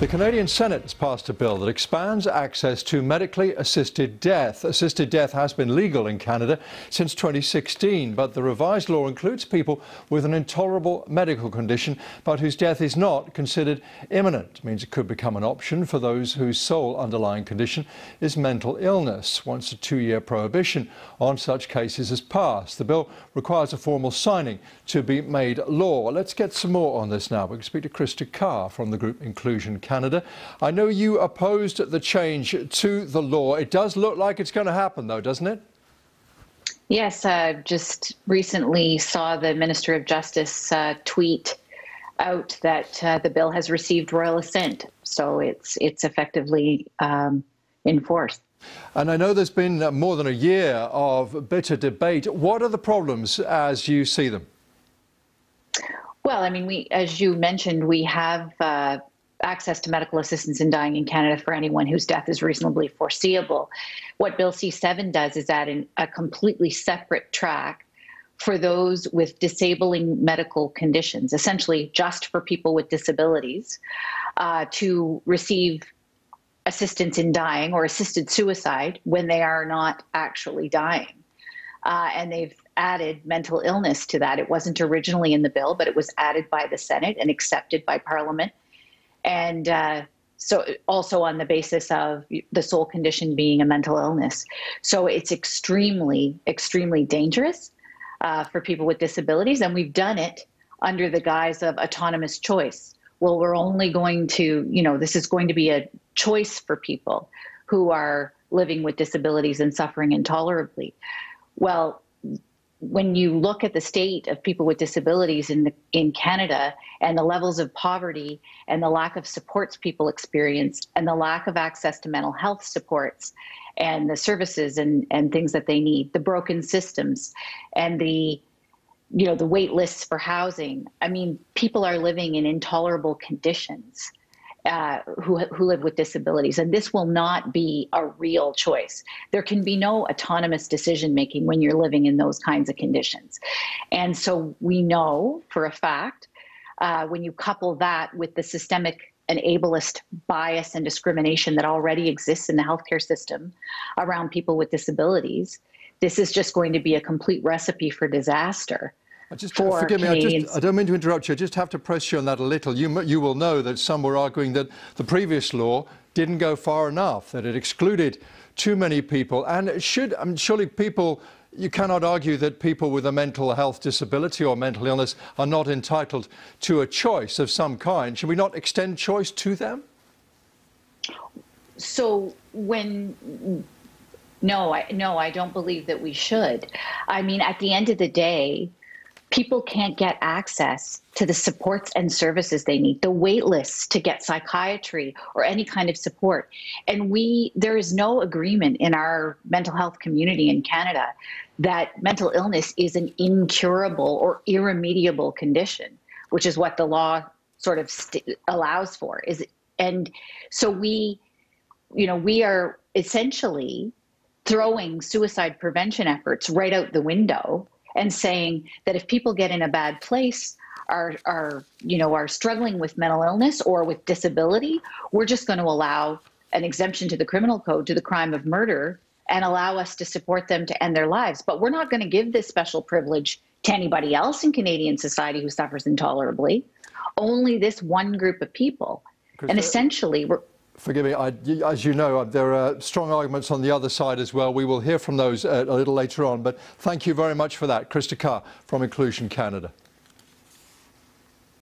The Canadian Senate has passed a bill that expands access to medically assisted death. Assisted death has been legal in Canada since 2016, but the revised law includes people with an intolerable medical condition but whose death is not considered imminent. It means it could become an option for those whose sole underlying condition is mental illness once a 2-year prohibition on such cases has passed. The bill requires a formal signing to be made law. Let's get some more on this now. We can speak to Krista Carr from the group Inclusion Canada. I know you opposed the change to the law. It does look like it's going to happen, though, doesn't it? Yes, just recently saw the Minister of Justice tweet out that the bill has received royal assent, so it's effectively in force. And I know there's been more than a year of bitter debate. What are the problems as you see them? Well, I mean, as you mentioned, we have access to medical assistance in dying in Canada for anyone whose death is reasonably foreseeable. What Bill C-7 does is add in a completely separate track for those with disabling medical conditions, essentially just for people with disabilities, to receive assistance in dying or assisted suicide when they are not actually dying. And they've added mental illness to that. It wasn't originally in the bill, but it was added by the Senate and accepted by Parliament. And so also on the basis of the sole condition being a mental illness. So it's extremely, extremely dangerous for people with disabilities. And we've done it under the guise of autonomous choice. Well, we're only going to, this is going to be a choice for people who are living with disabilities and suffering intolerably. Well, when you look at the state of people with disabilities in Canada and the levels of poverty and the lack of supports people experience and the lack of access to mental health supports and the services and things that they need, the broken systems and the wait lists for housing. I mean, people are living in intolerable conditions who live with disabilities, and this will not be a real choice. There can be no autonomous decision-making when you're living in those kinds of conditions. And so we know for a fact, when you couple that with the systemic and ableist bias and discrimination that already exists in the healthcare system around people with disabilities, this is just going to be a complete recipe for disaster. Forgive me, I don't mean to interrupt you. I just have to press you on that a little. You will know that some were arguing that the previous law didn't go far enough, that it excluded too many people. And surely people, you cannot argue that people with a mental health disability or mental illness are not entitled to a choice of some kind. Should we not extend choice to them? So no, I don't believe that we should. I mean, at the end of the day, people can't get access to the supports and services they need, the wait lists to get psychiatry or any kind of support. And there is no agreement in our mental health community in Canada that mental illness is an incurable or irremediable condition, which is what the law sort of allows for. And so we are essentially throwing suicide prevention efforts right out the window and saying that if people get in a bad place, are struggling with mental illness or with disability, we're just going to allow an exemption to the criminal code to the crime of murder and allow us to support them to end their lives. But we're not going to give this special privilege to anybody else in Canadian society who suffers intolerably, only this one group of people. And essentially, forgive me, as you know, there are strong arguments on the other side as well. We will hear from those a little later on, but thank you very much for that. Krista Carr from Inclusion Canada.